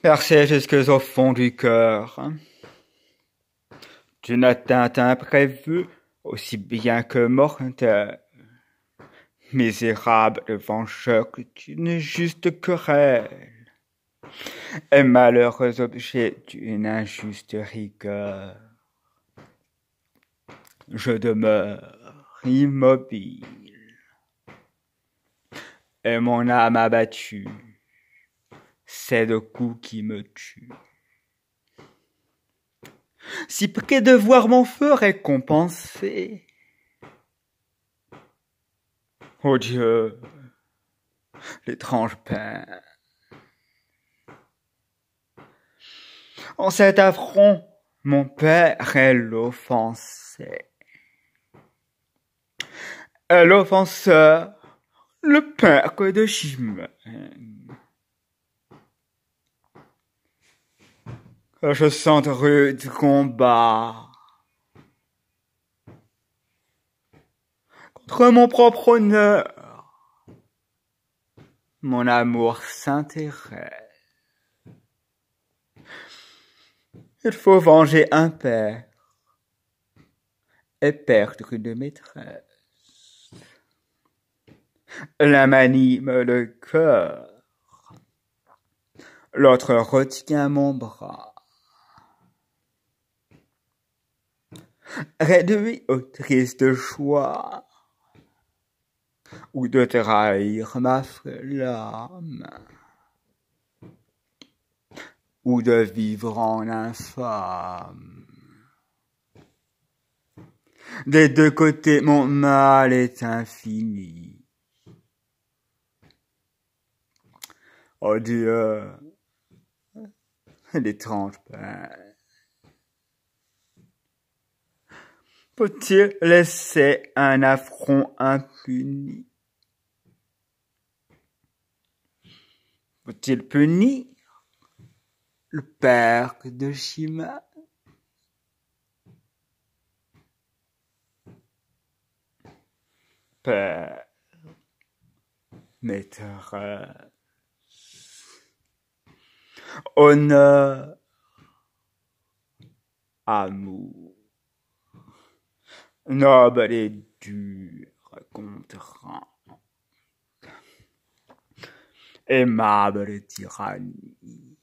percé jusqu'au fond du cœur, d'une atteinte imprévue, aussi bien que mortelle, misérable devant choc d'une juste querelle, et malheureux objet d'une injuste rigueur. Je demeure immobile, et mon âme abattue, c'est le coup qui me tue. Si près de voir mon feu récompensé, ô Dieu, l'étrange peine. En cet affront, mon père est l'offensé. Et l'offenseur, le père de Chimène. Je sens rude combat contre mon propre honneur. Mon amour s'intéresse. Il faut venger un père et perdre une maîtresse. L'un m'anime le cœur, l'autre retient mon bras. Réduit au triste choix, ou de trahir ma flamme, ou de vivre en infâme. Des deux côtés, mon mal est infini. Oh Dieu, l'étrange peine. Faut-il laisser un affront impuni? Faut-il punir le père de Chimène? Père, maîtresse, honneur, amour, noble et dur contraint, aimable tyrannie.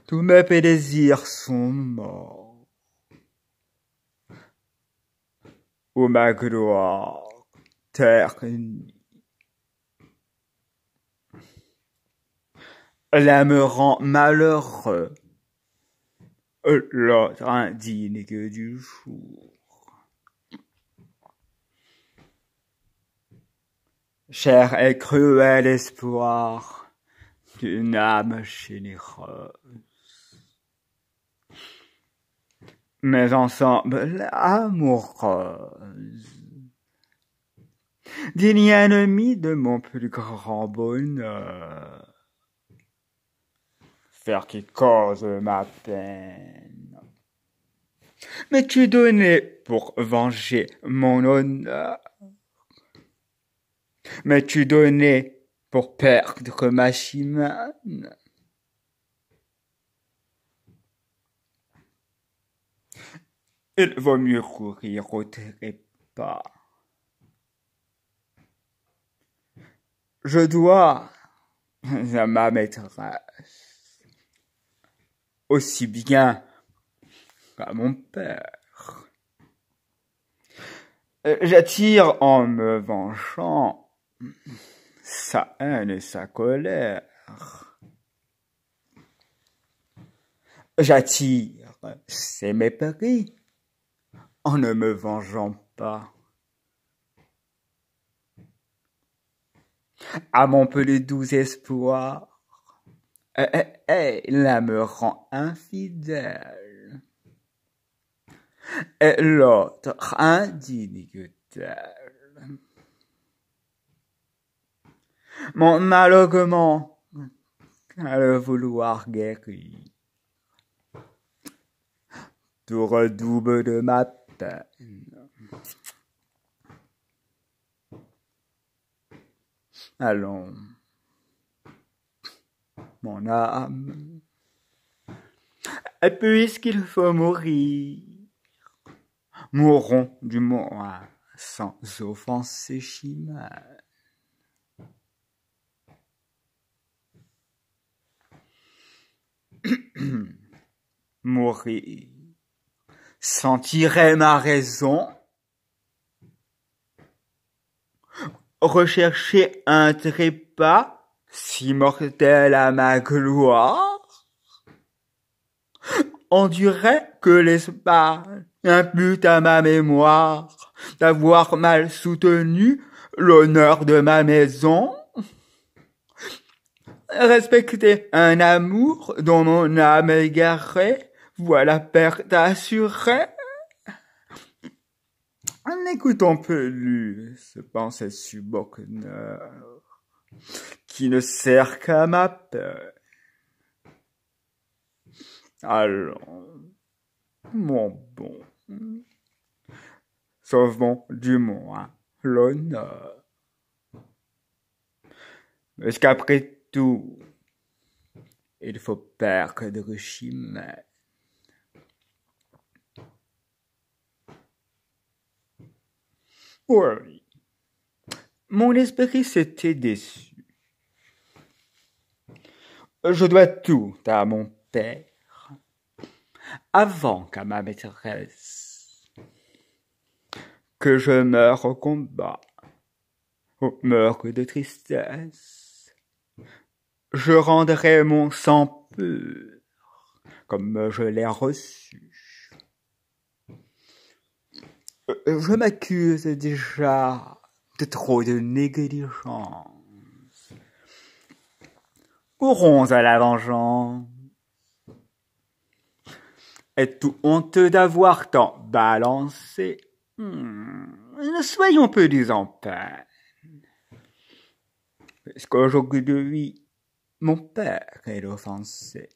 Tous mes plaisirs sont morts, où ma gloire ternie. L'un me rend malheureux, l'autre indigne du jour. Cher et cruel espoir d'une âme généreuse, mais ensemble amoureuse, digne ennemi de mon plus grand bonheur, faire qui cause ma peine. M'es-tu donné pour venger mon honneur? M'es-tu donné pour perdre ma Chimène? Il vaut mieux courir au trépas. Je dois à ma maîtresse aussi bien qu'à mon père. J'attire en me vengeant sa haine et sa colère. J'attire ses mépris en ne me vengeant pas. À mon plus doux espoir, elle me rend infidèle, et l'autre indigne d'elle. Mon mal augmente à le vouloir guérir. Tout redouble de ma peine. Allons, mon âme. Et puisqu'il faut mourir, mourons du moins sans offenser Chimène. Mourir sans tirer ma raison, rechercher un trépas si mortel à ma gloire, endurer que l'Espagne impute à ma mémoire d'avoir mal soutenu l'honneur de ma maison, respecter un amour dont mon âme égarée voit la perte assurée. N'écoutons plus ce pensée subocneur qui ne sert qu'à ma peur. Allons, mon bon, sauvons du moins l'honneur. Parce qu'après tout, il faut perdre Chimène. Oui, mon esprit s'était déçu. Je dois tout à mon père, avant qu'à ma maîtresse. Que je meure au combat, au meurtre de tristesse. Je rendrai mon sang pur, comme je l'ai reçu. Je m'accuse déjà de trop de négligence. Courons à la vengeance. Et tout honteux d'avoir tant balancé. Ne soyons plus en peine. Parce qu'aujourd'hui, mon père est offensé.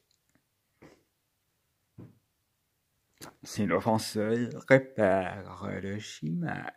Si l'offenseur répare le Chimène.